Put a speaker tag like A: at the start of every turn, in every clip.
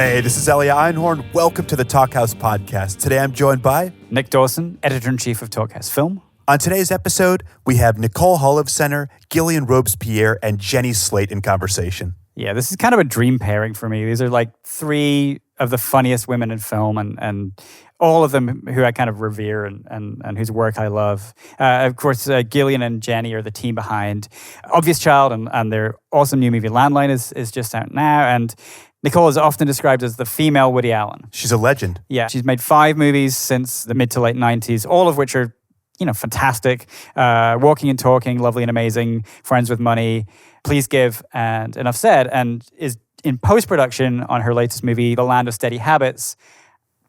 A: Hey, this is Elia Einhorn. Welcome to the Talkhouse Podcast. Today I'm joined by
B: Nick Dawson, Editor-in-Chief of Talkhouse Film.
A: On today's episode, we have Nicole Holofcener, Gillian Robespierre, and Jenny Slate in conversation.
B: Yeah, this is kind of a dream pairing for me. These are like three of the funniest women in film and all of them who I kind of revere and whose work I love. Of course, Gillian and Jenny are the team behind Obvious Child, and their awesome new movie Landline is just out now. And Nicole is often described as the female Woody Allen.
A: She's a legend.
B: Yeah, she's made 5 movies since the mid to late 90s, all of which are, fantastic. Walking and Talking, Lovely and Amazing, Friends with Money, Please Give, and Enough Said, and is in post-production on her latest movie, The Land of Steady Habits.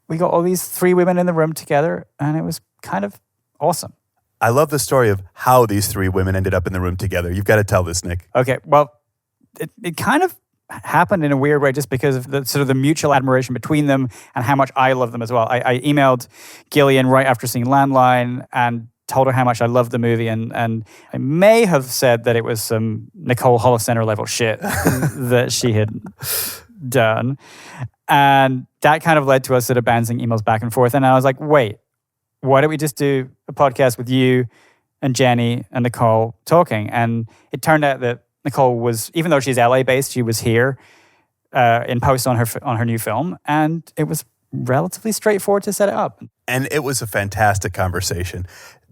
B: We got all these 3 women in the room together, and it was kind of awesome.
A: I love the story of how these 3 women ended up in the room together. You've got to tell this, Nick.
B: Okay, well, it kind of happened in a weird way just because of the sort of the mutual admiration between them and how much I love them as well. I emailed Gillian right after seeing Landline and told her how much I loved the movie, and I may have said that it was some Nicole Holofcener level shit that she had done. And that kind of led to us sort of bouncing emails back and forth. And I was like, wait, why don't we just do a podcast with you and Jenny and Nicole talking? And it turned out that Nicole was, even though she's LA-based, she was here in post on her new film, and it was relatively straightforward to set it up.
A: And it was a fantastic conversation.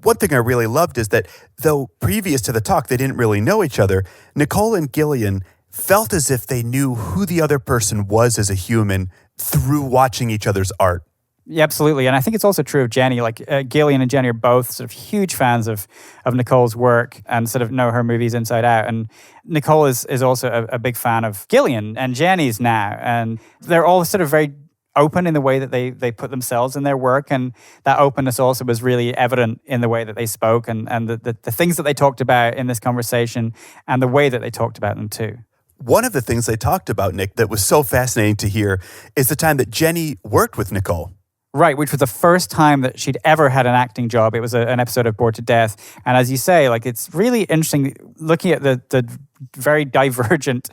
A: One thing I really loved is that though previous to the talk they didn't really know each other, Nicole and Gillian felt as if they knew who the other person was as a human through watching each other's art.
B: Yeah, absolutely. And I think it's also true of Jenny. Like Gillian and Jenny are both sort of huge fans of Nicole's work and sort of know her movies inside out. And Nicole is also a big fan of Gillian and Jenny's now. And they're all sort of very open in the way that they put themselves in their work. And that openness also was really evident in the way that they spoke and the things that they talked about in this conversation and the way that they talked about them too.
A: One of the things they talked about, Nick, that was so fascinating to hear is the time that Jenny worked with Nicole.
B: Right, which was the first time that she'd ever had an acting job. It was an episode of Bored to Death. And as you say, like it's really interesting looking at the very divergent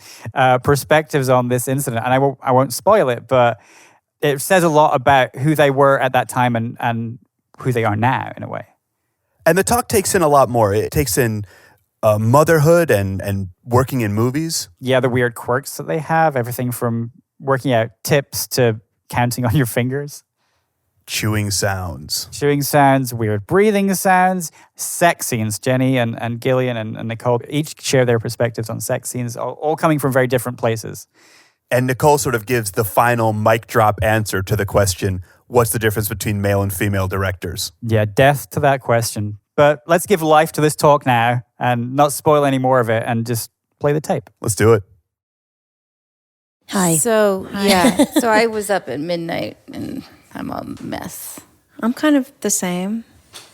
B: perspectives on this incident. And I won't spoil it, but it says a lot about who they were at that time and who they are now, in a way.
A: And the talk takes in a lot more. It takes in motherhood and working in movies.
B: Yeah, the weird quirks that they have, everything from working out tips to counting on your fingers.
A: Chewing sounds,
B: weird breathing sounds, sex scenes. Jenny and Gillian and Nicole each share their perspectives on sex scenes, all coming from very different places.
A: And Nicole sort of gives the final mic drop answer to the question, what's the difference between male and female directors?
B: Yeah, death to that question. But let's give life to this talk now and not spoil any more of it and just play the tape.
A: Let's do it.
C: Hi.
D: So I was up at midnight and I'm a mess.
C: I'm kind of the same.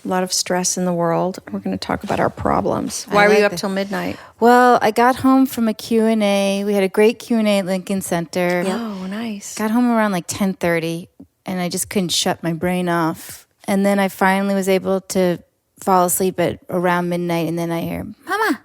C: A lot of stress in the world. We're going to talk about our problems. Why were you up till midnight?
D: Well, I got home from a Q&A. We had a great Q&A at Lincoln Center.
C: Yeah. Oh, nice.
D: Got home around like 10:30, and I just couldn't shut my brain off. And then I finally was able to fall asleep at around midnight, and then I hear, Mama!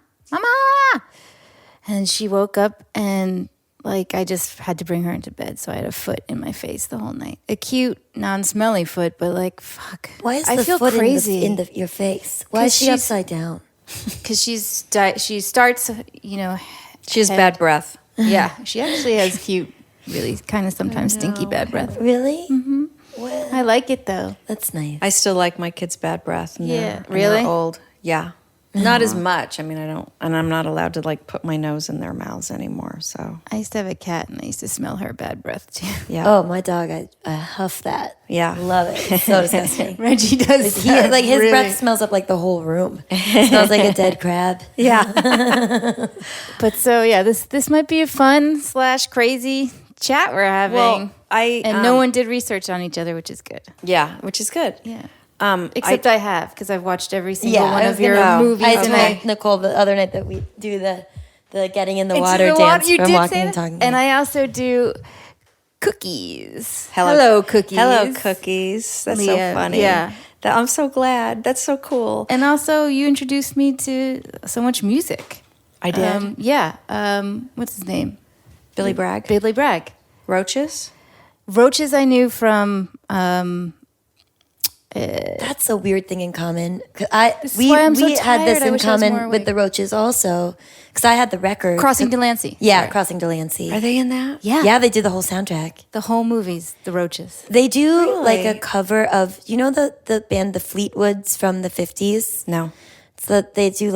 D: And she woke up, and I just had to bring her into bed, so I had a foot in my face the whole night. A cute, non-smelly foot, but fuck.
E: Why is
D: I
E: the
D: feel
E: foot
D: crazy.
E: in your face? Why is she upside down?
D: Because she starts,
C: She has bad breath.
D: Yeah, she actually has cute, really kind of sometimes stinky bad breath.
E: Really?
D: Mm-hmm.
E: Well,
D: I like it though.
E: that's nice.
C: I still like my kids' bad breath. And
D: Yeah,
C: they're
D: really?
C: old. Yeah. Not as much. I mean, I don't, and I'm not allowed to put my nose in their mouths anymore. So
D: I used to have a cat, and I used to smell her bad breath too.
C: yeah.
E: Oh, my dog, I huff that.
C: Yeah.
E: Love it. It's so disgusting.
D: Reggie does.
E: His
D: really.
E: breath smells up like the whole room. It smells like a dead crab.
C: Yeah.
D: But so yeah, this might be a fun / crazy chat we're having.
C: Well,
D: and no one did research on each other, which is good.
C: Yeah, which is good.
D: Yeah. Except I have, because I've watched every single
E: Yeah,
D: one
E: I
D: of
E: was
D: your
E: gonna-
D: movies.
E: I
D: and
E: told Nicole the other night that we do the getting in the
D: Into
E: water
D: the
E: dance
D: You
E: from
D: did
E: Walking
D: say
E: and
D: that?
E: Talking.
D: And I also do cookies.
C: Hello,
D: cookies.
C: Hello, cookies. That's so
D: Leah,
C: funny.
D: yeah.
C: I'm so glad. That's so cool.
D: And also, you introduced me to so much music.
C: I did.
D: Yeah. What's his name?
C: Billy Bragg.
D: Billy Bragg.
C: Roaches?
D: Roaches I knew from.
E: That's a weird thing in common.
D: is why I'm so
E: we had this
D: tired. I
E: in
D: wish I was more
E: common with
D: awake.
E: the Roaches also, because I had the record.
D: Crossing Delancey.
E: Yeah,
D: Sorry.
E: Crossing Delancey.
C: Are they in that?
D: Yeah.
E: Yeah, they did the whole soundtrack.
D: The whole movies, the Roaches.
E: They do
C: Really?
E: like a cover of, you know, the band The Fleetwoods from the 50s?
C: No.
E: So they do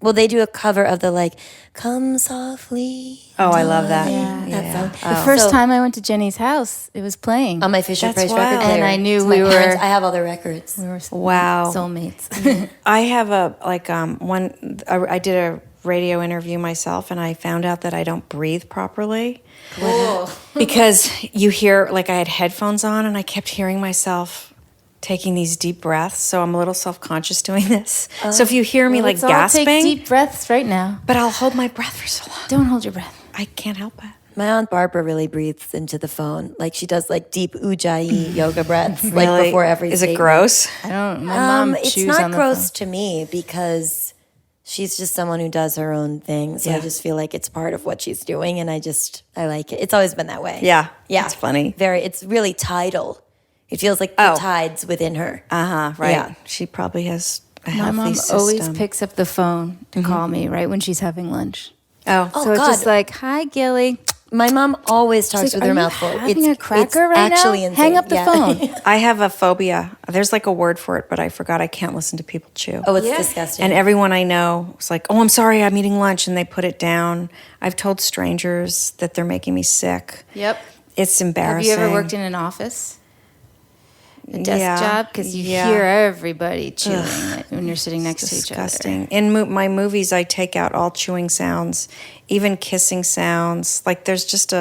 E: they do a cover of the Come Softly.
C: Oh, I love that.
E: That song.
D: The first time I went to Jenny's house, it was playing.
E: On my Fisher
C: That's
E: Price
C: wild.
E: record player.
D: And I knew
E: It's
D: we
E: my parents-
D: were-
E: I have all their records.
D: We were
C: Wow.
D: soulmates.
C: I have I did a radio interview myself, and I found out that I don't breathe properly.
D: Cool.
C: Because you hear, I had headphones on, and I kept hearing myself taking these deep breaths, so I'm a little self-conscious doing this. So if you hear me
D: Let's
C: gasping,
D: all take deep breaths right now.
C: but I'll hold my breath for so long.
D: Don't hold your breath.
C: I can't help it.
E: My Aunt Barbara really breathes into the phone. She does deep ujjayi yoga breaths
C: Really?
E: before every
C: Is it
E: statement.
C: gross?
D: I don't. My mom
E: It's
D: chews
E: not
D: on the
E: gross
D: phone.
E: to me because she's just someone who does her own thing. So I
C: Yeah.
E: just feel like it's part of what she's doing, and I like it. It's always been that way.
C: Yeah.
E: Yeah.
C: It's funny.
E: It's really tidal. It feels like the tides within her.
C: Right.
E: Yeah.
C: She probably has a
D: My
C: healthy
D: mom
C: system.
D: always picks up the phone to call me right when she's having lunch.
C: Oh.
E: Oh,
D: So it's
E: God.
D: just like, "Hi, Gilly."
E: My mom always talks
D: It's
E: with
D: like,
E: her
D: "Are
E: mouth
D: you
E: full.
D: having a cracker right
E: actually
D: now?
E: insane.
D: Hang up the
E: Yeah.
D: phone."
C: I have a phobia. There's a word for it, but I forgot. I can't listen to people chew.
E: Oh, it's disgusting.
C: And everyone I know is like, "Oh, I'm sorry, I'm eating lunch," and they put it down. I've told strangers that they're making me sick.
D: Yep.
C: It's
D: Have
C: embarrassing.
D: you ever worked in an office? A desk
C: Yeah.
D: job? Because you
C: Yeah.
D: hear everybody chewing when you're sitting next to each other.
C: Disgusting. In my movies, I take out all chewing sounds, even kissing sounds. There's just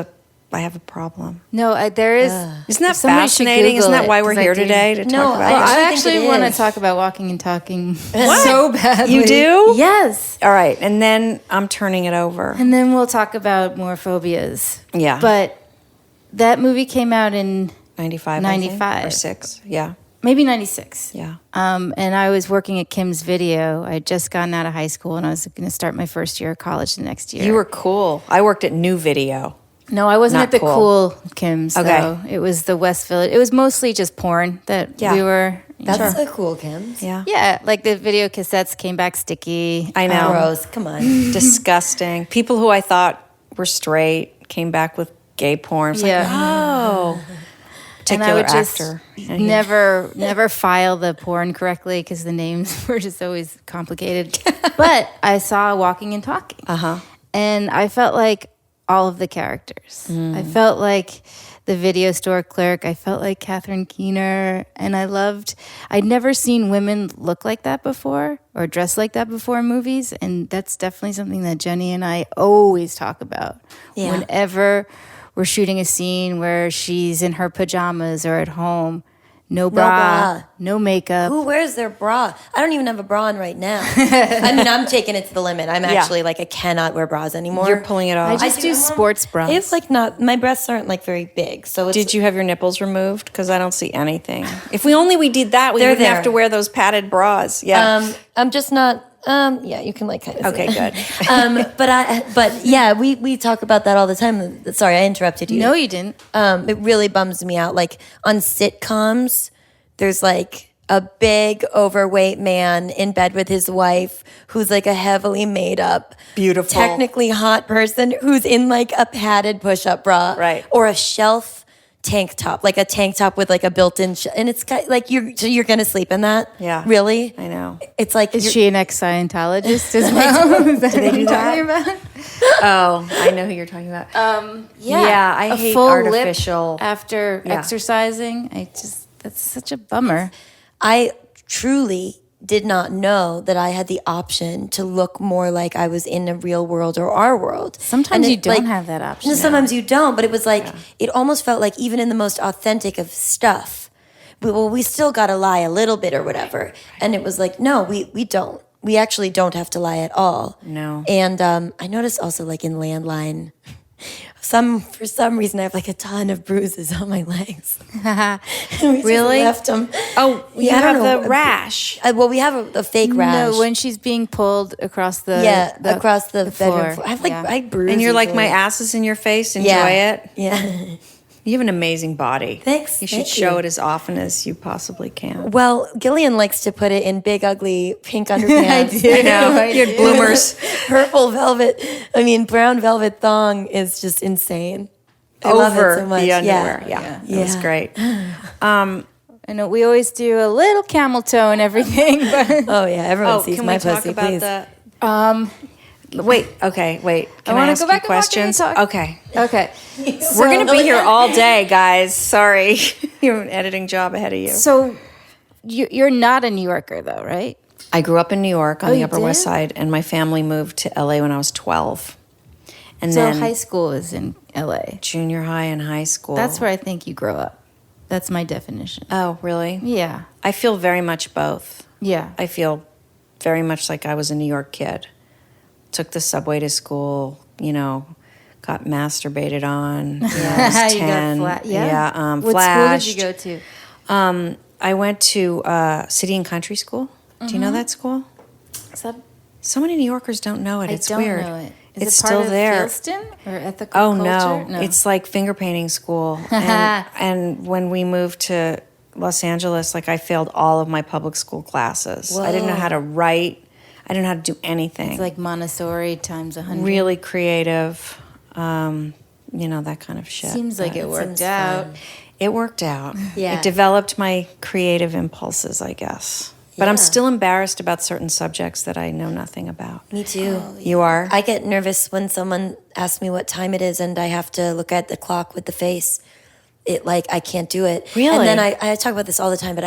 C: I have a problem.
D: No, there is.
C: Isn't that
D: somebody should
C: fascinating? Isn't
D: Google
C: that
D: it,
C: why we're
D: 'cause I
C: here
D: do.
C: today to
E: No,
C: talk about
D: Well,
C: it?
E: I
D: I
E: think it
D: actually want to
E: is.
D: talk about walking and talking so badly.
C: You do?
D: Yes.
C: All right, and then I'm turning it over.
D: And then we'll talk about more phobias.
C: Yeah.
D: But that movie came out in
C: 95,
D: 95.
C: or 6. Yeah,
D: maybe 96.
C: yeah.
D: And I was working at Kim's Video. I had just gotten out of high school, and I was going to start my first year of college the next year.
C: You were cool. I worked at New Video.
D: No, I wasn't
C: Not
D: at the
C: cool.
D: cool Kim's,
C: Okay.
D: though. It was the West Village. It was mostly just porn that
C: Yeah.
D: we were...
E: That's a cool, Kim.
C: Yeah.
D: Yeah, the video cassettes came back sticky.
C: I know.
E: Gross. Come on.
C: Disgusting. People who I thought were straight came back with gay porn. It's
D: Yeah.
C: oh.
D: And
C: Particular
D: I would just
C: actor.
D: never file the porn correctly because the names were just always complicated. But I saw Walking and Talking.
C: Uh-huh.
D: And I felt like all of the characters. I felt like the video store clerk. I felt like Catherine Keener. And I'd never seen women look like that before or dress like that before in movies. And that's definitely something that Jenny and I always talk about.
E: Yeah.
D: Whenever we're shooting a scene where she's in her pajamas or at home, no bra, no makeup.
E: Who wears their bra? I don't even have a bra on right now. I mean, I'm taking it to the limit. I'm actually I cannot wear bras anymore.
C: You're pulling it
D: I
C: off.
D: just do sports bras.
E: It's not, my breasts aren't very big. So it's,
C: Did you have your nipples removed? Because I don't see anything. If we did that, we
E: They're
C: wouldn't have
E: there.
C: to wear those padded bras. Yeah.
E: I'm just not, yeah, you can kind of see
C: Okay,
E: it.
C: good.
E: But yeah, we talk about that all the time. Sorry, I interrupted you.
D: No, you didn't.
E: It really bums me out. On sitcoms, there's a big overweight man in bed with his wife who's a heavily made up,
C: Beautiful.
E: technically hot person who's in a padded push-up bra.
C: Right.
E: Or a shelf tank top, a tank top with a built-in, and it's you're going to sleep in that?
C: Yeah.
E: Really?
C: I know.
E: It's
D: Is she an ex-Scientologist as well? Is that
C: Do they
D: what
C: do
D: you're talking
C: that?
D: about?
C: Oh, I know who you're talking about. Yeah, I
D: a
C: hate
D: full
C: artificial.
D: lip after
C: Yeah.
D: exercising. That's such a bummer.
E: I truly did not know that I had the option to look more like I was in a real world or our world.
D: Sometimes
E: And
D: you don't have that option.
E: No, sometimes you don't, but it was it almost felt like even in the most authentic of stuff, we still got to lie a little bit or whatever. And it was no, we don't. We actually don't have to lie at all.
C: No.
E: And I noticed also in Landline, for some reason I have a ton of bruises on my legs. We
D: Really?
E: just left them.
C: Oh, you
E: Yeah, I don't
C: have
E: know.
C: the rash.
E: Well, we have a fake rash.
D: No, when she's being pulled across the
E: across the bedroom
D: floor.
E: floor. I have
D: Yeah.
E: I bruise.
C: And you're
E: easily.
C: my ass is in your face. Enjoy
E: Yeah.
C: it.
E: Yeah.
F: You have an amazing body.
E: Thanks.
F: You should
E: Thank
F: show
E: you.
F: it as often as you possibly can.
E: Well, Gillian likes to put it in big, ugly pink underpants.
F: I know. You had bloomers.
E: Purple velvet. I mean, brown velvet thong is just insane. I love it so much.
F: The underwear. Yeah. It was great.
D: I know we always do a little camel toe and everything, but
E: Oh yeah, everyone sees
F: can
E: my
F: we talk
E: pussy.
F: about
E: Please.
F: the? Wait. Can I
D: wanna
F: ask
D: go
F: you
D: back and watch you
F: questions?
D: talk.
F: Okay.
D: okay.
F: We're gonna be here all day, guys. Sorry, you have an editing job ahead of you.
D: So you're not a New Yorker, though, right?
F: I grew up in New York on the
D: you
F: Upper West
D: did?
F: Side, and my family moved to LA when I was 12. And
D: So
F: then
D: high school is in L.A.
F: junior high and high school.
D: That's where I think you grow up. That's my definition.
F: Oh, really?
D: Yeah.
F: I feel very much both.
D: Yeah.
F: I feel very much like I was a New York kid. Took the subway to school, got masturbated on. I was
D: You
F: 10.
D: got what
F: flashed.
D: school did you go to?
F: I went to City and Country School. Do you know that school?
D: Is that,
F: So many New Yorkers don't know it.
D: I
F: It's
D: don't
F: weird.
D: know it. Is
F: It's
D: it part
F: still
D: of
F: there.
D: Fieldston or ethical
F: Oh
D: culture?
F: no, it's like finger painting school. And when we moved to Los Angeles, I failed all of my public school classes. I didn't know how to write. I didn't know how to do anything.
D: It's like Montessori times 100.
F: Really creative, that kind of shit.
D: Seems like
F: But
D: it worked out.
F: It worked out.
E: Yeah.
F: It developed my creative impulses, I guess. But I'm
E: Yeah.
F: still embarrassed about certain subjects that I know nothing about.
E: Me too.
F: You are?
E: I get nervous when someone asks me what time it is and I have to look at the clock with the face. I can't do it.
F: Really?
E: And then I talk about this all the time, but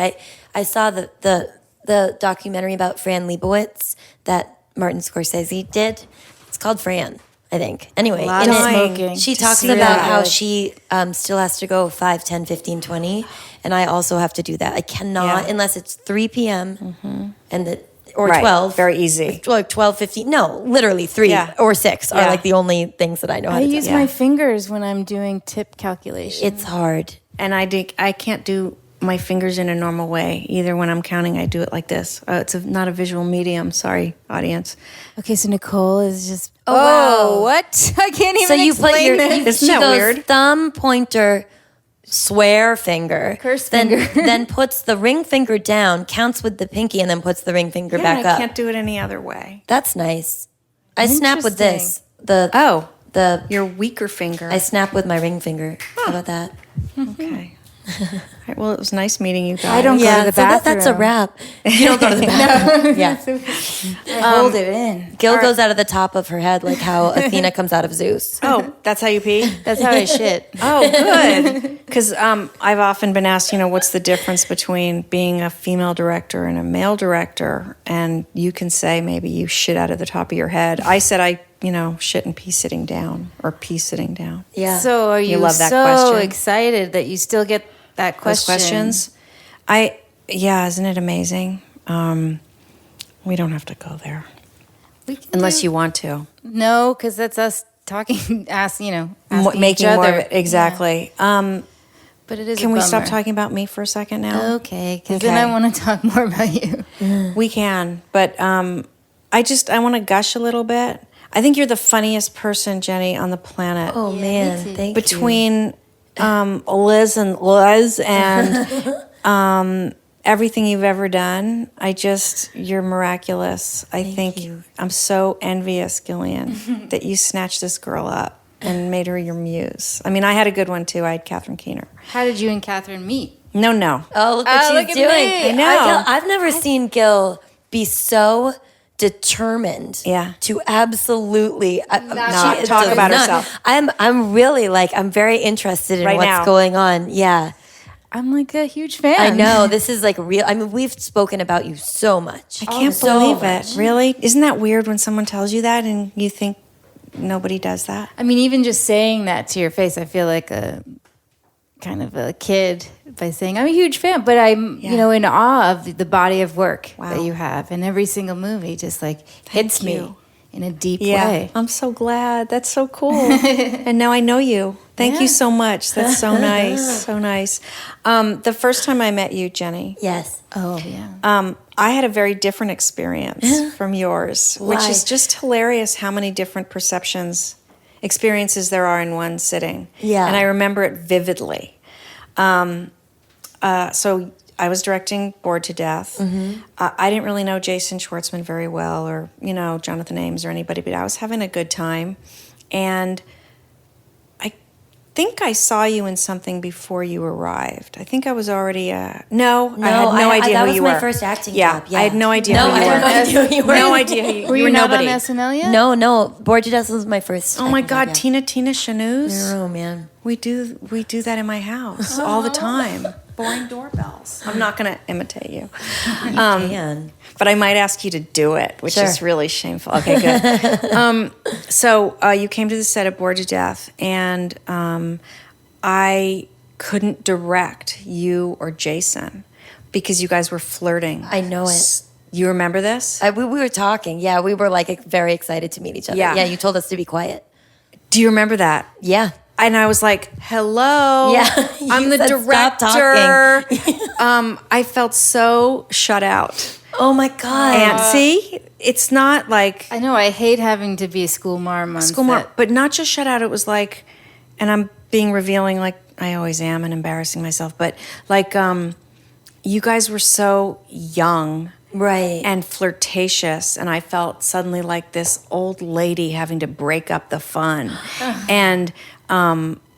E: I saw the documentary about Fran Lebowitz that Martin Scorsese did. It's called Fran, I think. Anyway,
D: lot
E: in
D: of
E: it,
D: smoking.
E: she
F: To
E: talks
F: see
E: about
F: that.
E: how she still has to go 5, 10, 15, 20. And I also have to do that. I cannot,
F: Yeah.
E: unless it's 3 p.m. Or
F: Right.
E: 12.
F: Very easy.
E: 12, 15. No, literally 3
F: Yeah.
E: or 6 are
F: Yeah.
E: the only things that I know how
D: I
E: to do.
D: use my fingers when I'm doing tip calculations.
E: It's hard.
F: And I can't do my fingers in a normal way. Either when I'm counting, I do it like this. It's not a visual medium. Sorry, audience.
D: Okay, so Nicole is just.
E: wow.
D: What? I can't even
E: So you put
D: explain
E: your
D: this.
F: Isn't
E: she
F: that
E: goes
F: weird?
E: thumb, pointer, swear finger,
D: Curse
E: then,
D: finger.
E: then puts the ring finger down, counts with the pinky, and then puts the ring finger
F: Yeah,
E: back
F: I
E: up.
F: can't do it any other way.
E: That's nice. I snap with this.
F: Oh,
E: The
F: your weaker finger.
E: I snap with my ring finger. How about that?
F: Okay. All right, well, it was nice meeting you guys.
D: I don't go to the
E: so that's a
D: bathroom.
E: wrap. You don't go to the bathroom. Yeah.
D: Hold it in.
E: Gil goes out of the top of her head like how Athena comes out of Zeus.
F: Oh, that's how you pee?
D: That's how I shit.
F: Oh, good. Because I've often been asked, what's the difference between being a female director and a male director? And you can say maybe you shit out of the top of your head. I said I shit and pee sitting down or pee sitting down.
E: Yeah.
D: So are you,
F: love that
D: so
F: question?
D: excited that you still get that
F: Those
D: question?
F: questions? Isn't it amazing? We don't have to go there.
D: We can
F: Unless
D: do-
F: you want to.
D: No, because that's us talking, asking
F: Making
D: each
F: more
D: other.
F: of it. Exactly.
D: But it is
F: Can
D: a
F: we stop
D: bummer.
F: talking about me for a second now?
D: Okay, because then I
F: Okay.
D: want to talk more about you.
F: We can, but I want to gush a little bit. I think you're the funniest person, Jenny, on the planet.
E: Oh man, thank you.
F: Between Liz and everything you've ever done, you're miraculous. I think I'm so envious, Gillian, that you snatched this girl up and made her your muse. I mean, I had a good one too. I had Catherine Keener.
D: How did you and Catherine meet?
F: No.
E: Oh, look what she's
D: look at
E: doing.
D: me.
F: I know.
E: I've never seen Gil be so determined.
F: Yeah.
E: To absolutely
F: Not
E: she
F: talk
E: does
F: about
E: not.
F: herself.
E: I'm really I'm very interested in
F: Right
E: what's
F: now.
E: going on. Yeah.
D: I'm like a huge fan.
E: I know. This is real. I mean, we've spoken about you so much.
F: I can't
E: So
F: believe
E: much.
F: it. Really? Isn't that weird when someone tells you that and you think nobody does that?
D: I mean, even just saying that to your face, I feel like a kind of a kid by saying I'm a huge fan, but I'm in awe of the body of work that you have, and every single movie just hits me
F: you.
D: in a deep
F: Yeah,
D: way.
F: I'm so glad. That's so cool. And now I know you. Thank you so much. That's so nice. So nice. The first time I met you, Jenny,
E: Yes.
D: Oh yeah.
F: I had a very different experience from yours, which
E: Why?
F: is just hilarious how many different perceptions experiences there are in one sitting.
E: Yeah.
F: And I remember it vividly. So I was directing Bored to Death. I didn't really know Jason Schwartzman very well, or, Jonathan Ames or anybody, but I was having a good time. And I think I saw you in something before you arrived. I think I was already I had no idea
E: that
F: who
E: was
F: you
E: my
F: were.
E: first acting job. Yeah,
F: I had no idea
E: No,
F: who you
E: I
F: were.
E: had no idea who you were.
F: No idea who you
D: Were you not
F: nobody.
D: on SNL yet?
E: No, Bored to Death was my first.
F: Oh my
E: acting
F: God,
E: job, yeah.
F: Tina Chanuz.
E: Oh man.
F: We do that in my house all the time. Boring doorbells. I'm not going to imitate you.
E: Man.
F: But I might ask you to do it, which
E: Sure.
F: is really shameful. Okay, good. So you came to the set of Bored to Death, and I couldn't direct you or Jason because you guys were flirting.
E: I know it.
F: You remember this?
E: We were talking. Yeah, we were like very excited to meet each other.
F: Yeah.
E: Yeah, you told us to be quiet.
F: Do you remember that?
E: Yeah.
F: And I was like, hello.
E: Yeah,
F: I'm
E: you
F: the
E: said, "Stop
F: director.
E: talking."
F: I felt so shut out.
E: Oh my God.
F: And see, it's not like
D: I know. I hate having to be a school marm on set.
F: but not just shut out. It was like, and I'm being revealing like I always am and embarrassing myself, but like you guys were so young.
E: Right.
F: And flirtatious, and I felt suddenly like this old lady having to break up the fun, and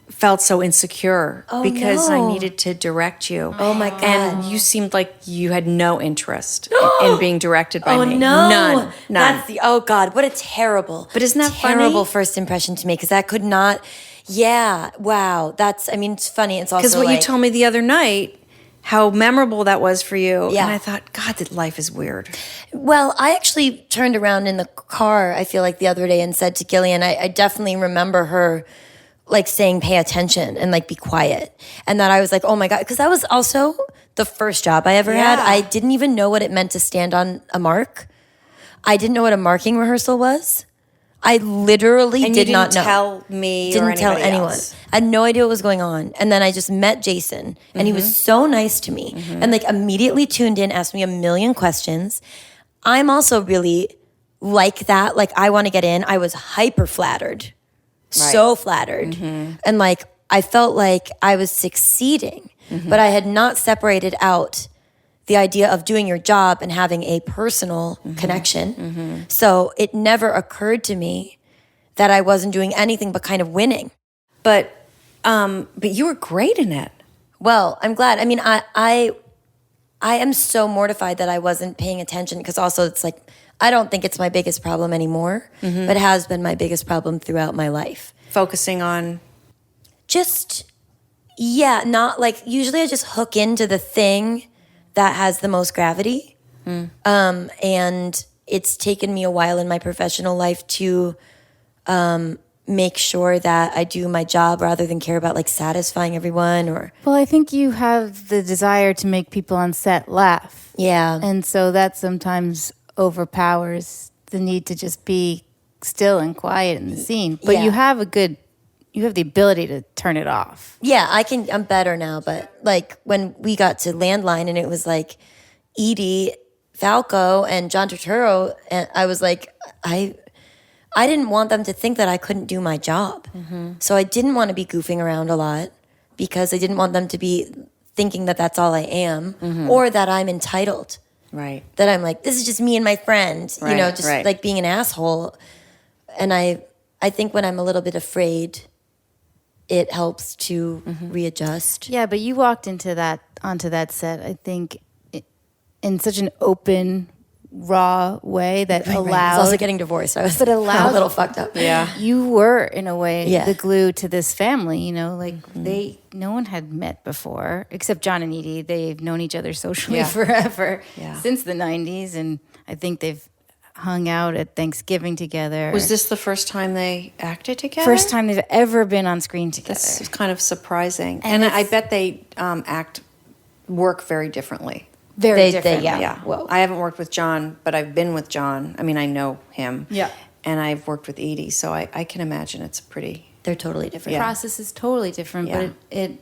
F: felt so insecure because I
E: no.
F: needed to direct you.
E: Oh my God.
F: And you seemed like you had no interest in being directed by me.
E: No.
F: None.
E: That's oh God, what a terrible,
F: But isn't that
E: terrible
F: funny?
E: first impression to make, because that could not, yeah, wow. It's funny. It's also
F: Because what
E: like,
F: you told me the other night, how memorable that was for you.
E: Yeah.
F: And I thought, God, that life is weird.
E: Well, I actually turned around in the car, I feel like the other day, and said to Gillian, I definitely remember her like saying, pay attention and like be quiet. And that I was like, oh my God, because that was also the first job I ever had.
F: Yeah.
E: I didn't even know what it meant to stand on a mark. I didn't know what a marking rehearsal was. I literally
F: And
E: did
F: you
E: not
F: didn't
E: know.
F: tell me or
E: Didn't tell
F: anybody
E: anyone.
F: else.
E: I had no idea what was going on. And then I just met Jason, and he was so nice to me, and like immediately tuned in, asked me a million questions. I'm also really like that. Like, I want to get in. I was hyper flattered, so flattered. And like, I felt like I was succeeding, but I had not separated out the idea of doing your job and having a personal connection. So it never occurred to me that I wasn't doing anything but kind of winning.
F: But you were great in it.
E: Well, I'm glad. I mean, I am so mortified that I wasn't paying attention, because also it's like, I don't think it's my biggest problem anymore, but it has been my biggest problem throughout my life.
F: Focusing on
E: Just, yeah, not like, usually I just hook into the thing that has the most gravity. And it's taken me a while in my professional life to make sure that I do my job rather than care about like satisfying everyone or.
D: Well, I think you have the desire to make people on set laugh.
E: Yeah.
D: And so that sometimes overpowers the need to just be still and quiet in the scene. But
E: Yeah.
D: you have the ability to turn it off.
E: Yeah, I'm better now, but like when we got to Landline and it was like Edie Falco and John Turturro, and I was like, I didn't want them to think that I couldn't do my job. So I didn't want to be goofing around a lot, because I didn't want them to be thinking that that's all I am, or that I'm entitled.
F: right.
E: That I'm like, this is just me and my friend, you know,
F: Right,
E: just
F: right.
E: like being an asshole. And I think when I'm a little bit afraid, it helps to readjust.
D: Yeah, but you walked onto that set, I think, in such an open, raw way that
E: I was
D: allowed.
E: also getting divorced. I was
D: But allowed-
E: a little fucked up.
F: Yeah.
D: You were, in a way,
E: Yeah.
D: the glue to this family. You know, like no one had met before except John and Edie. They've known each other socially
F: Yeah.
D: forever,
F: Yeah.
D: since the '90s, and I think they've hung out at Thanksgiving together.
F: Was this the first time they acted together?
D: first time they've ever been on screen together?
F: That's kind of surprising.
D: And
F: And I
D: it's-
F: bet they work very differently.
D: Very
E: They-
D: different.
E: yeah.
F: Yeah.
E: Whoa.
F: I haven't worked with John, but I've been with John. I mean, I know him.
D: Yeah.
F: And I've worked with Edie, so I can imagine it's pretty.
E: They're totally different.
F: Yeah.
D: Process is totally different,
F: Yeah.
D: but it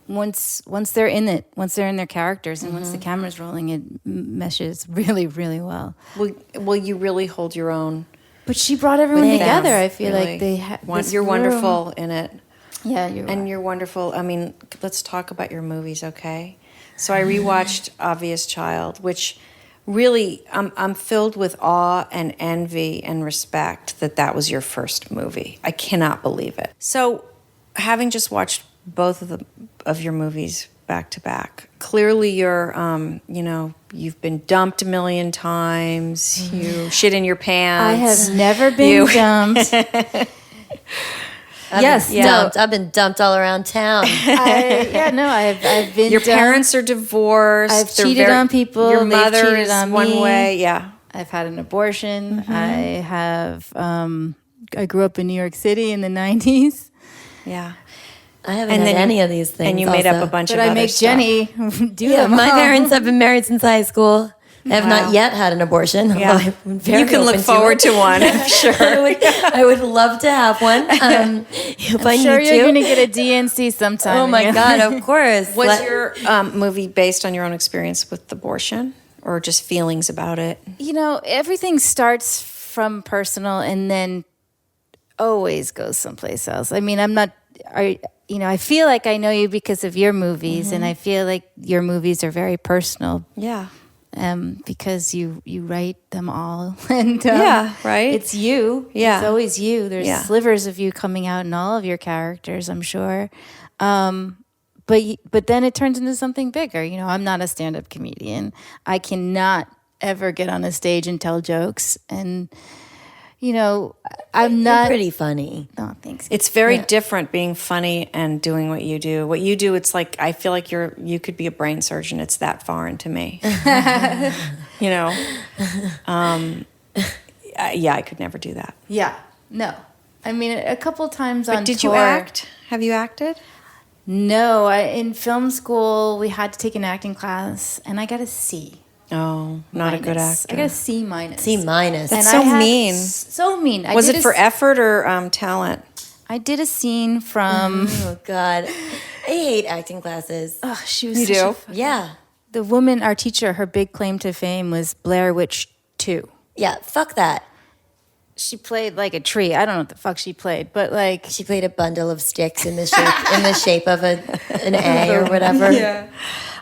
D: once they're in it, once they're in their characters, and once the camera's rolling, it meshes really, really well.
F: Will you really hold your own
D: But she brought everyone
E: With
D: together.
E: them.
D: I feel like they had.
F: You're wonderful in it.
D: Yeah, you're.
F: And you're wonderful. I mean, let's talk about your movies, okay? So I rewatched Obvious Child, which really, I'm filled with awe and envy and respect that was your first movie. I cannot believe it. So, having just watched both of your movies back to back, clearly you're, you've been dumped a million times. You shit in your pants.
D: I have never been dumped.
E: I've been dumped all around town.
D: I've been.
F: Your
D: dumped.
F: parents are divorced.
D: I've
F: They're
D: cheated on people.
F: Your
D: They've
F: mother
D: cheated
F: is
D: on
F: one
D: me.
F: way. Yeah.
D: I've had an abortion. I have. I grew up in New York City in the 90s.
F: Yeah.
E: I haven't had any of these things.
F: And you made up
E: also.
F: a bunch
D: But
F: of
D: I
F: other
D: make
F: stuff.
D: Jenny do
E: Yeah,
D: them.
E: my
D: all.
E: parents have been married since high school. I have not yet had an abortion.
F: Yeah.
E: although I'm very
F: You can look
E: open
F: forward
E: it.
F: to one, I'm sure.
E: I would love to have one. If I
D: I'm sure
E: need
D: you're
E: to.
D: going to get a DNC sometime.
E: Oh my God! Of course.
F: Was your movie based on your own experience with abortion or just feelings about it?
D: Everything starts from personal and then always goes someplace else. I mean, I feel like I know you because of your movies, and I feel like your movies are very personal.
F: Yeah.
D: Because you write them all, and
F: Yeah, right?
D: It's you.
F: Yeah.
D: It's always you. There's
F: Yeah.
D: slivers of you coming out in all of your characters, I'm sure. But then it turns into something bigger. I'm not a stand-up comedian. I cannot ever get on a stage and tell jokes, and I'm not.
E: You're pretty funny.
D: Oh, thanks.
F: It's very different being funny and doing what you do. What you do, it's like I feel like you could be a brain surgeon. It's that foreign to me. I could never do that.
D: Yeah. No. I mean, a couple times
F: But
D: on
F: did
D: tour.
F: you act? Have you acted?
D: No. In film school, we had to take an acting class, and I got a C.
F: Oh, not a good
D: minus.
F: actor.
D: I got a C minus.
E: C minus.
F: That's
D: And
F: so
D: I had
F: mean.
D: So mean.
F: Was it for effort or talent?
D: I did a scene from.
E: Oh God, I hate acting classes.
D: Oh, she was.
F: You
D: such
F: do?
E: Yeah,
D: The woman, our teacher, her big claim to fame was Blair Witch 2.
E: yeah. Fuck that.
D: She played like a tree. I don't know what the fuck she played, but like.
E: She played a bundle of sticks in the shape of an A or whatever.
F: Yeah.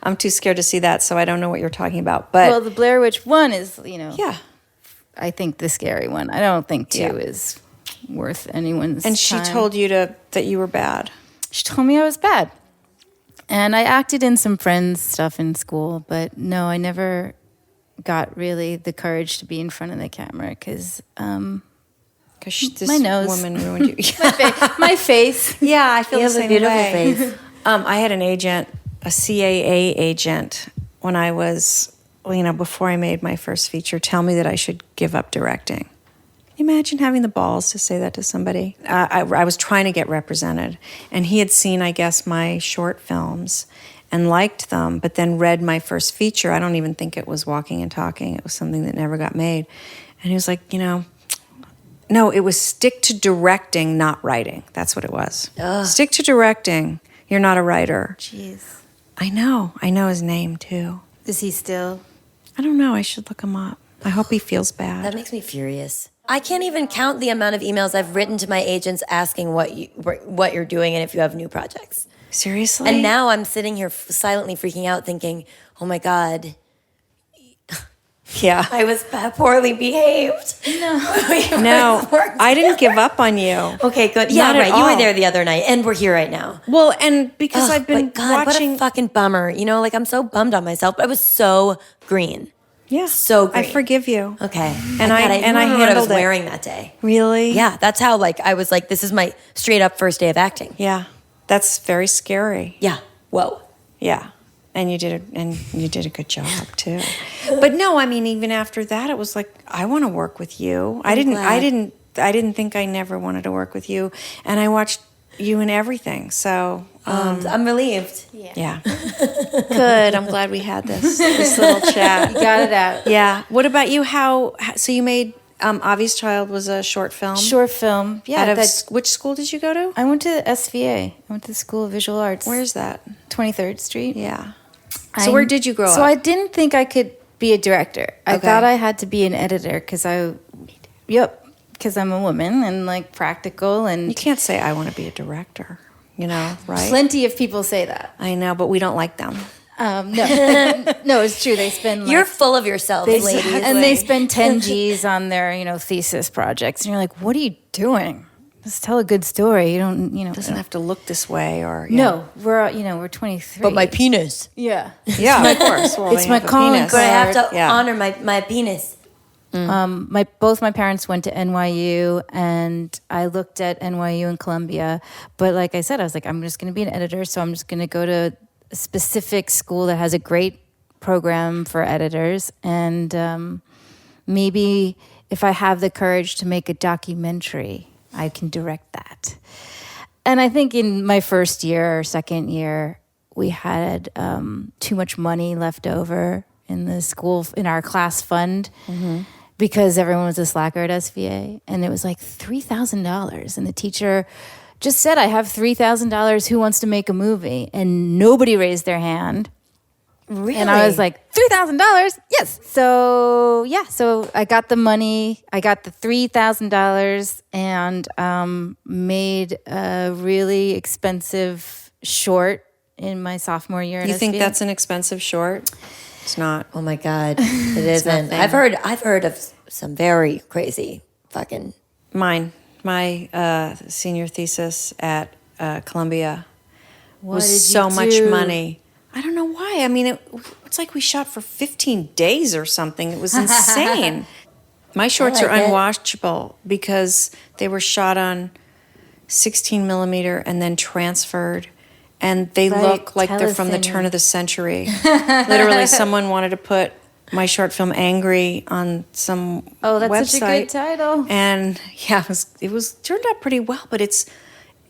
F: I'm too scared to see that, so I don't know what you're talking about. But
D: Well, the Blair Witch 1 is,
F: yeah.
D: I think the scary one. I don't think 2
F: Yeah.
D: is worth anyone's
F: And she
D: time.
F: told you that you were bad.
D: She told me I was bad. And I acted in some friends' stuff in school, but no, I never got really the courage to be in front of the camera because
F: Because this
D: My nose.
F: woman ruined you.
D: my face.
F: Yeah, I feel
E: You
F: the
E: have a
F: same
E: beautiful
F: way.
E: face.
F: I had an agent, a CAA agent, when I was, before I made my first feature, tell me that I should give up directing. Can you imagine having the balls to say that to somebody? I was trying to get represented, and he had seen, I guess, my short films and liked them, but then read my first feature. I don't even think it was Walking and Talking. It was something that never got made. And he was like, no, it was stick to directing, not writing. That's what it was. Stick to directing. You're not a writer.
D: Jeez.
F: I know his name too.
D: Is he still?
F: I don't know. I should look him up. I hope he feels bad.
E: That makes me furious. I can't even count the amount of emails I've written to my agents asking what you're doing and if you have new projects.
F: Seriously?
E: And now I'm sitting here silently freaking out, thinking, "Oh my God,
F: yeah.
E: I was poorly behaved."
F: No, I didn't give up on you.
E: Okay, good. Yeah,
F: Not at
E: right. You were
F: all.
E: there the other night, and we're here right now.
F: Well, and because I've been
E: But God,
F: watching.
E: what a fucking bummer. I'm so bummed on myself. I was so green.
F: Yeah,
E: So
F: I
E: green.
F: forgive you.
E: Okay.
F: And I
E: remember what I was
F: handled it.
E: wearing that day.
F: Really?
E: Yeah, that's how I was like, this is my straight up first day of acting.
F: Yeah, that's very scary.
E: Yeah. Whoa.
F: Yeah, and you did a good job too. But no, I mean, even after that, it was like I want to work with you. I didn't think I never wanted to work with you, and I watched you in everything. So
E: I'm relieved.
F: yeah, good. I'm glad we had this little chat.
D: Got it out.
F: Yeah. What about you? So you made Obvious Child was a short film.
D: Short film. Yeah.
F: Out of which school did you go to?
D: I went to SVA. I went to the School of Visual Arts.
F: Where's that?
D: 23rd Street.
F: Yeah. So where did you grow up?
D: So I didn't think I could be a director. I
F: Okay.
D: thought I had to be an editor because because I'm a woman and like practical and
F: You can't say I want to be a director, right?
D: plenty of people say that.
F: I know, but we don't like them.
D: No, no, it's true. They spend
E: You're full of yourselves, ladies.
D: and they spend 10 G's on their thesis projects, and you're like, what are you doing? Just tell a good story. You don't,
F: It doesn't have to look this way or
D: No, we're 23.
E: But my penis.
D: Yeah.
F: Yeah, of course. Well,
D: It's
F: they
D: my
F: have a
D: calling
F: penis.
E: But I have to
F: Yeah.
E: honor my penis.
D: Both my parents went to NYU, and I looked at NYU and Columbia. But like I said, I was like, I'm just going to be an editor, so I'm just going to go to a specific school that has a great program for editors, and maybe if I have the courage to make a documentary, I can direct that. And I think in my first year or second year, we had too much money left over in the school, in our class fund, because everyone was a slacker at SVA. And it was like $3,000. And the teacher just said, I have $3,000. Who wants to make a movie? And nobody raised their hand.
E: Really?
D: And I was like, $3,000? Yes. So I got the money. I got the $3,000 and made a really expensive short in my sophomore year at
F: You think
D: SVA.
F: that's an expensive short? It's not.
E: Oh my God, it isn't. I've heard of some very crazy fucking.
F: My senior thesis at Columbia
D: What
F: was
D: did you
F: so much
D: do?
F: money. I don't know why. I mean, it's like we shot for 15 days or something. It was insane. My shorts are
E: like it.
F: unwatchable because they were shot on 16 millimeter and then transferred. And they
D: Right,
F: look like they're from the
D: telecine.
F: turn of the century. Literally, someone wanted to put my short film "Angry" on some
D: Oh, that's
F: website.
D: such a great title.
F: And yeah, it was turned out pretty well, but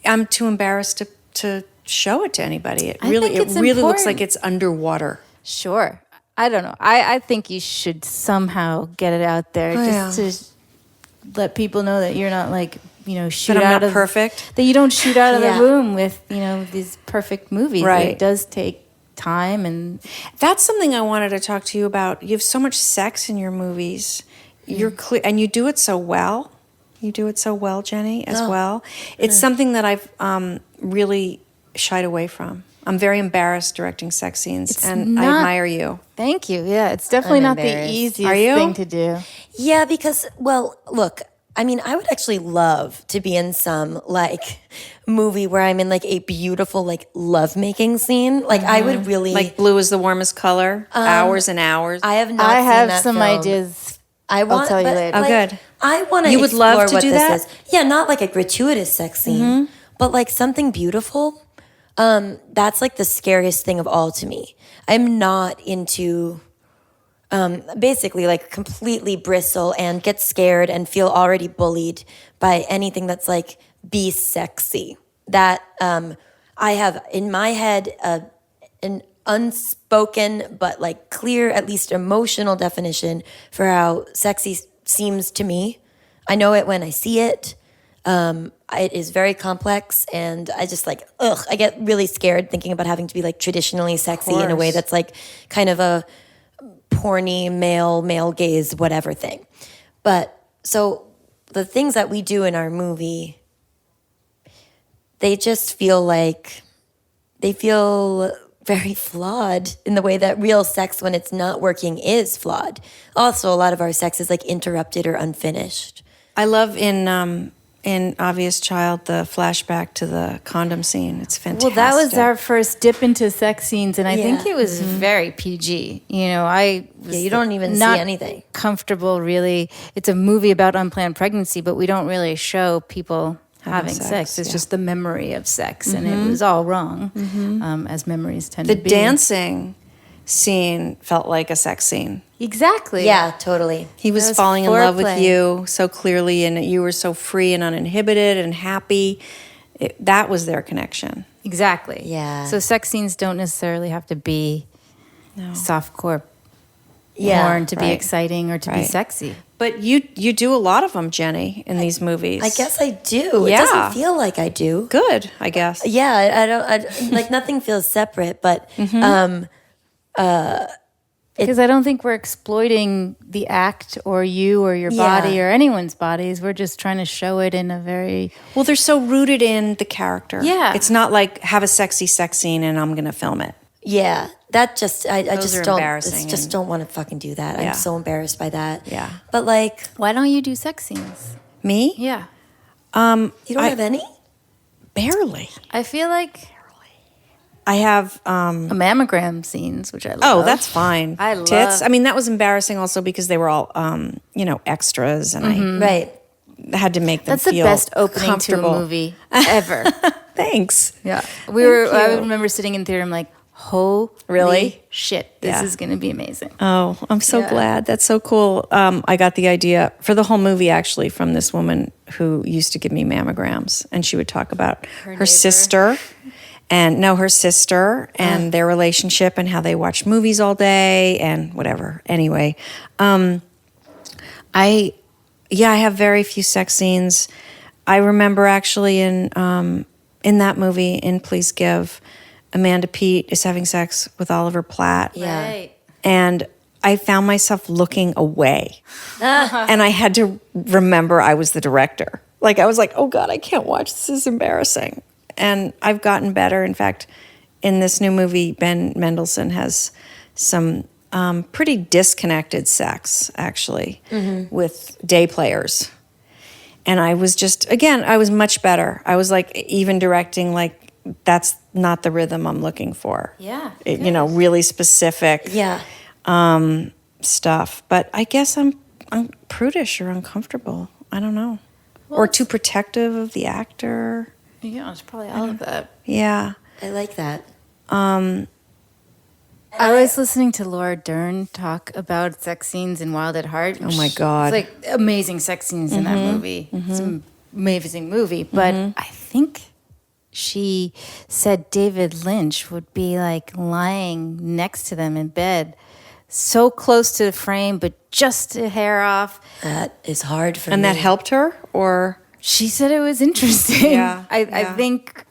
F: I'm too embarrassed to show it to anybody. It
D: I
F: really
D: think it's
F: looks
D: important.
F: like it's underwater.
D: Sure. I don't know. I think you should somehow get it out there just to let people know that you're not like, shoot
F: That I'm
D: out
F: not
D: of
F: perfect.
D: That you don't shoot out of
E: Yeah.
D: the room with, these perfect movies. That
F: Right.
D: It does take time and
F: That's something I wanted to talk to you about. You have so much sex in your movies. You're clear, and you do it so well. You do it so well, Jenny, as well. It's something that I've really shied away from. I'm very embarrassed directing sex scenes, and I
D: not-
F: admire you.
D: thank you. Yeah, it's definitely not the
E: embarrassed.
D: easiest
F: Are you?
D: thing to do.
E: Yeah, because look, I mean, I would actually love to be in some movie where I'm in a beautiful lovemaking scene. I would really
F: Like blue is the warmest color, hours and hours.
E: I have not.
D: I
E: seen
D: have
E: that
D: some
E: film.
D: ideas.
E: I'll
D: tell you later.
F: Oh, good.
E: I want to.
F: You would love to
E: what
F: do
E: this
F: that?
E: Is. Yeah, not like a gratuitous sex scene, but something beautiful. That's the scariest thing of all to me. I'm not into basically completely bristle and get scared and feel already bullied by anything that's be sexy. That I have in my head an unspoken but clear, at least emotional definition for how sexy seems to me. I know it when I see it. It is very complex, and I just I get really scared thinking about having to be traditionally sexy in a way that's kind of a porny male gaze whatever thing. But so the things that we do in our movie, they just feel very flawed in the way that real sex when it's not working is flawed. Also, a lot of our sex is interrupted or unfinished.
F: I love in Obvious Child the flashback to the condom scene. It's fantastic.
D: Well, that was our first dip into sex scenes, and I think
E: Yeah.
D: it was very PG. I was
E: you don't even see
D: not
E: anything.
D: comfortable, really. It's a movie about unplanned pregnancy, but we don't really show people having sex. It's just the memory of sex, and it was all wrong, as memories tend
F: The
D: to be.
F: dancing scene felt like a sex scene.
D: Exactly.
E: Yeah, totally.
F: He was
D: was
F: falling in love with
D: foreplay.
F: you so clearly, and you were so free and uninhibited and happy. That was their connection.
D: Exactly.
E: Yeah.
D: So sex scenes don't necessarily have to be softcore
E: Yeah,
D: porn to be
F: right.
D: exciting or to be
F: Right.
D: sexy.
F: But you do a lot of them, Jenny, in these movies.
E: I guess I do.
F: Yeah.
E: It doesn't feel like I do.
F: Good, I guess.
E: Yeah, I don't nothing feels separate, but
D: Because I don't think we're exploiting the act or you or your body or anyone's bodies. We're just trying to show it in a very...
F: Well, they're so rooted in the character.
D: Yeah.
F: It's not like have a sexy sex scene and I'm going to film it.
E: Yeah, that just I
F: Those
E: just
F: are
E: don't
F: embarrassing
E: just don't want to fucking do that.
F: Yeah.
E: I'm so embarrassed by that.
F: Yeah.
E: But like,
D: Why don't you do sex scenes?
F: Me?
D: Yeah.
E: you don't have any?
F: Barely.
D: I feel like
F: I have
D: mammogram scenes, which I love.
F: Oh, that's fine.
D: I love-
F: tits. I mean, that was embarrassing also because they were all, extras, and
E: Right.
F: I had to make them
D: That's the
F: feel
D: best opening to
F: comfortable.
D: a movie ever.
F: Thanks.
D: Yeah. I
F: you.
D: remember sitting in theater, I'm like, holy
F: Really?
D: shit, this
F: Yeah.
D: is going to be amazing.
F: Oh, I'm so glad. That's so cool. I got the idea for the whole movie actually from this woman who used to give me mammograms, and she would talk about her sister. Her sister and their relationship and how they watch movies all day and whatever. Anyway, I have very few sex scenes. I remember actually in that movie, in Please Give, Amanda Peet is having sex with Oliver Platt.
E: Yeah.
D: Right.
F: And I found myself looking away. And I had to remember I was the director. Like, I was like, oh God, I can't watch. This is embarrassing. And I've gotten better. In fact, in this new movie, Ben Mendelsohn has some pretty disconnected sex, actually, with day players. And I was I was much better. I was like, even directing, like, that's not the rhythm I'm looking for.
D: Yeah.
F: Really specific
E: Yeah.
F: stuff. But I guess I'm prudish or uncomfortable. I don't know. Or too protective of the actor.
D: Yeah, it's probably all of that.
F: Yeah.
E: I like that.
D: I was listening to Laura Dern talk about sex scenes in Wild at Heart.
F: Oh my God.
D: It's like amazing sex scenes in that movie. It's an amazing movie. But I think she said David Lynch would be like lying next to them in bed, so close to the frame, but just a hair off.
E: That is hard for me.
F: And that helped her? Or
D: She said it was interesting.
F: Yeah,
D: I think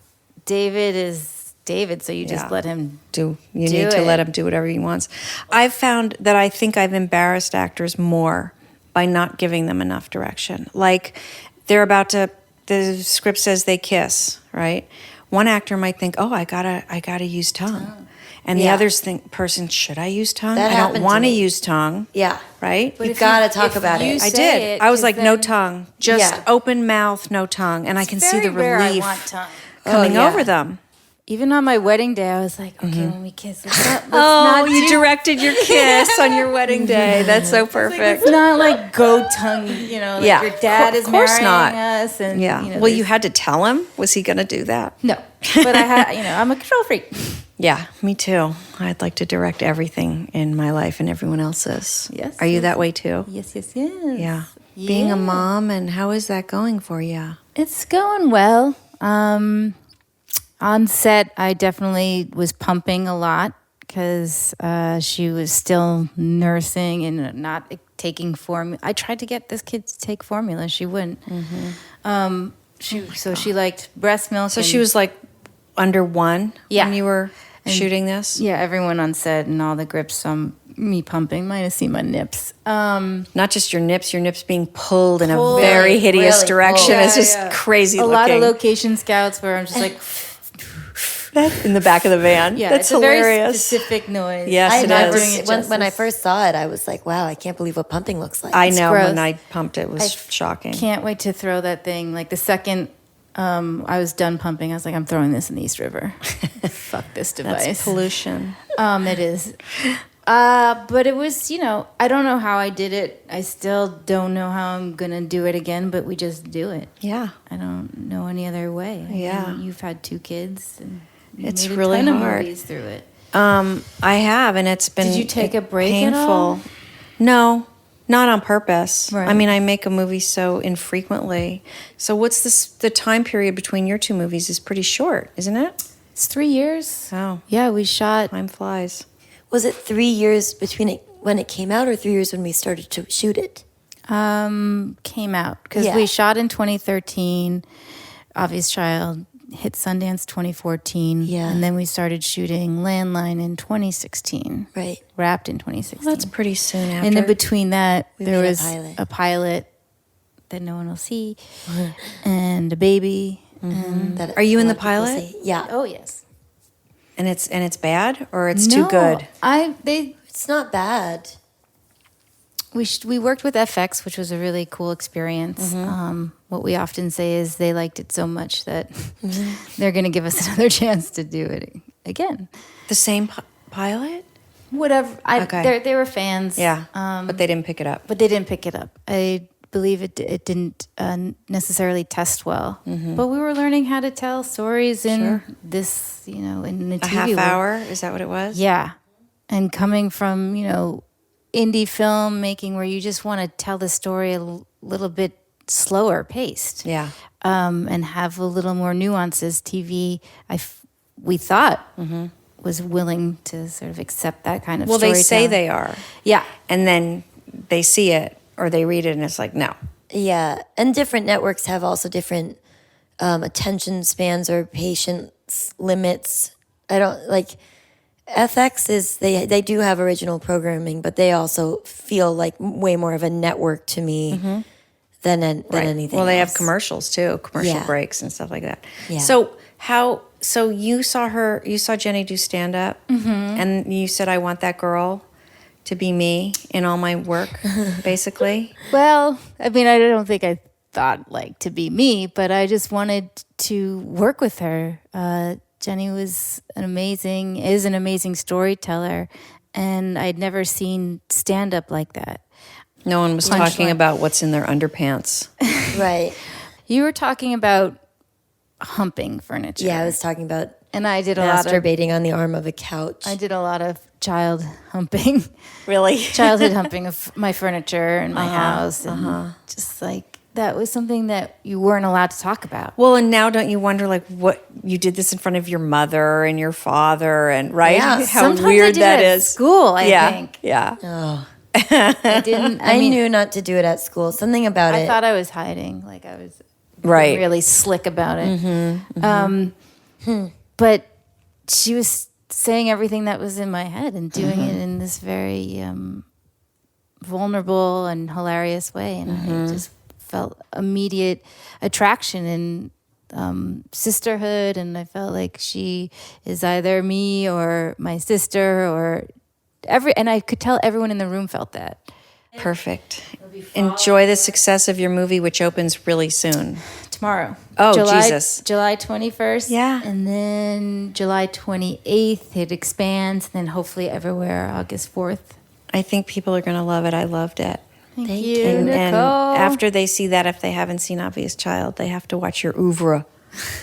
D: David is David, so you just
F: Yeah.
D: let him
F: you need to let him do whatever he wants. I've found that I think I've embarrassed actors more by not giving them enough direction. Like, the script says they kiss, right? One actor might think, oh, I gotta use tongue. And the other person, should I use tongue?
E: That
F: I don't
E: happened to
F: want to
E: me.
F: use tongue.
E: Yeah.
F: Right?
E: You gotta talk about it.
F: I did. I was like, no tongue. Just
E: Yeah.
F: open mouth, no tongue. And I can see the relief
D: I want tongue.
F: coming
E: yeah.
F: over them.
D: Even on my wedding day, I was like, okay, when we kiss, let's
F: Oh, you directed your kiss on your wedding day. That's so perfect.
D: It's not like go tongue, like
F: Yeah,
D: your dad is
F: of course
D: marrying
F: not.
D: us. And,
F: Yeah. Well,
D: there's-
F: you had to tell him? Was he going to do that?
D: No, but I had, I'm a control freak.
F: Yeah, me too. I'd like to direct everything in my life and everyone else's.
D: Yes,
F: Are you
D: yes.
F: that way too?
D: Yes.
F: Yeah. Being a mom, and how is that going for you?
D: It's going well. On set, I definitely was pumping a lot because she was still nursing and not taking formula. I tried to get this kid to take formula. She wouldn't. She liked breast milk.
F: So she was like under one
D: Yeah.
F: when you were shooting this?
D: Yeah, everyone on set and all the grips me pumping might have seen my nips.
F: Not just your nips being pulled in a
D: Pulled.
F: very hideous
E: Really
F: direction.
E: pulled.
F: It's just crazy
D: a
F: looking.
D: lot of location scouts where I'm just like,
F: in the back of the van.
D: yeah,
F: That's
D: it's a very
F: hilarious.
D: specific noise.
F: Yes,
E: I
F: it
E: never,
F: is.
E: when I first saw it, I was like, wow, I can't believe what pumping looks like.
F: I know
D: gross.
F: when I pumped it was shocking.
D: Can't wait to throw that thing. Like the second I was done pumping, I was like, I'm throwing this in the East River. Fuck this device.
F: That's pollution.
D: It is. But it was, I don't know how I did it. I still don't know how I'm going to do it again, but we just do it.
F: Yeah.
D: I don't know any other way.
F: Yeah.
D: And you've had 2 kids. And you
F: It's
D: made a
F: really
D: ton of
F: hard.
D: movies through it.
F: I have, and it's been
D: Did you take a break at
F: painful.
D: all?
F: No, not on purpose.
D: Right.
F: I mean, I make a movie so infrequently. So what's the time period between your 2 movies is pretty short, isn't it?
D: It's 3 years.
F: Oh,
D: Yeah, we shot.
F: time flies.
E: Was it 3 years between it when it came out or 3 years when we started to shoot it?
D: Came out because
E: Yeah.
D: we shot in 2013. Obvious Child hit Sundance 2014.
E: Yeah.
D: And then we started shooting Landline in 2016.
E: Right.
D: Wrapped in 2016.
F: Well, that's pretty soon after.
D: And in between that, there
E: made a
D: was
E: pilot.
D: a pilot that no one will see, and a baby. And
E: That
F: Are you in
E: a
F: the
E: lot of people
F: pilot?
E: say. Yeah.
D: oh yes,
F: and it's bad or it's too
D: No,
F: good?
E: It's not bad.
D: We worked with FX, which was a really cool experience. What we often say is they liked it so much that they're going to give us another chance to do it again.
F: The same pilot?
D: Whatever.
F: Okay.
D: They were fans.
F: Yeah. But they didn't pick it up.
D: But they didn't pick it up. I believe it didn't necessarily test well. But we were learning how to tell stories in this, in the
F: A
D: TV
F: half
D: world.
F: hour? Is that what it was?
D: Yeah. And coming from, indie film making where you just want to tell the story a little bit slower paced.
F: Yeah.
D: And have a little more nuances. TV, we thought was willing to sort of accept that kind of
F: Well, they say
D: storytelling.
F: they are.
D: Yeah.
F: And then they see it or they read it and it's like, no.
E: Yeah, and different networks have also different attention spans or patience limits. I don't like FX is they do have original programming, but they also feel like way more of a network to me than anything.
F: Well, they have
E: else.
F: commercials too, commercial
E: Yeah.
F: breaks and stuff like that.
E: Yeah.
F: So you saw Jenny do stand up and you said, I want that girl to be me in all my work, basically.
D: Well, I mean, I don't think I thought to be me, but I just wanted to work with her. Jenny is an amazing storyteller, and I'd never seen stand up like that.
F: No one was talking about what's in their underpants.
E: Right.
D: You were talking about humping furniture.
E: Yeah, I was talking about
D: and I did a lot of
E: masturbating on the arm of a couch.
D: I did a lot of child humping.
F: Really?
D: Childhood humping of my furniture in my house, and just that was something that you weren't allowed to talk about.
F: Well, and now don't you wonder what you did this in front of your mother and your father and right?
E: Yeah.
F: How
D: Sometimes
F: weird
D: I did
F: that
D: it at
F: is.
D: school, I think.
F: Yeah.
D: I didn't.
E: I
D: mean,
E: knew not to do it at school. Something about
D: I
E: it.
D: thought I was hiding, I was
F: Right.
D: really slick about it. But she was saying everything that was in my head and doing it in this very vulnerable and hilarious way, and I just felt immediate attraction and sisterhood, and I felt like she is either me or my sister or and I could tell everyone in the room felt that.
F: Perfect. Enjoy the success of your movie, which opens really soon.
D: Tomorrow.
F: Oh, Jesus.
D: July 21st.
F: Yeah.
D: And then July 28th, it expands. Then hopefully everywhere August 4th.
F: I think people are going to love it. I loved it.
D: Thank you,
F: And
D: Nicole.
F: after they see that, if they haven't seen Obvious Child, they have to watch your oeuvre.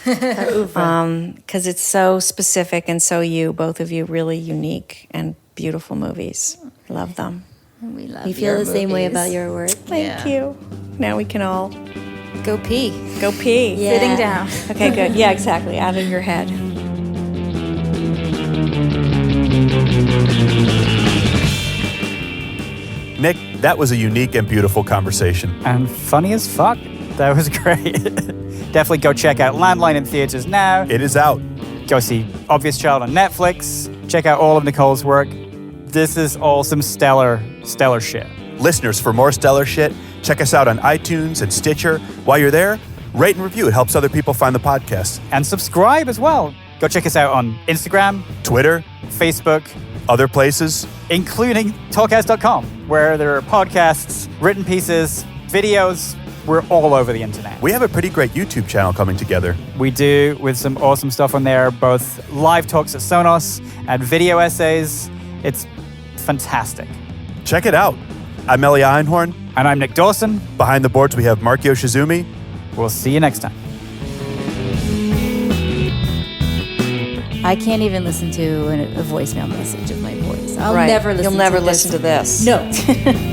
F: Because it's so specific and so you, both of you, really unique and beautiful movies. Love them.
D: We love
E: We feel
D: your
E: the same way
D: movies.
E: about your work.
F: Thank you. Now we can all
D: Go pee.
F: go pee.
E: Yeah.
D: Sitting down.
F: Okay, good. Yeah, exactly. Out of your head.
A: Nick, that was a unique and beautiful conversation.
B: And funny as fuck. That was great. Definitely go check out Landline in theaters now.
A: It is out.
B: Go see Obvious Child on Netflix. Check out all of Nicole's work. This is all some stellar shit.
A: Listeners, for more stellar shit, check us out on iTunes and Stitcher. While you're there, rate and review. It helps other people find the podcast.
B: And subscribe as well. Go check us out on Instagram,
A: Twitter,
B: Facebook,
A: other places.
B: including talkhouse.com, where there are podcasts, written pieces, videos. We're all over the internet.
A: We have a pretty great YouTube channel coming together.
B: We do, with some awesome stuff on there, both live talks at Sonos and video essays. It's fantastic.
A: Check it out. I'm Ellie Einhorn.
B: And I'm Nick Dawson.
A: Behind the boards, we have Markio Shizumi.
B: We'll see you next time.
D: I can't even listen to a voicemail message of my voice. I'll
F: Right.
D: never listen
F: You'll
D: to
F: never
D: this.
F: listen to this.
D: No.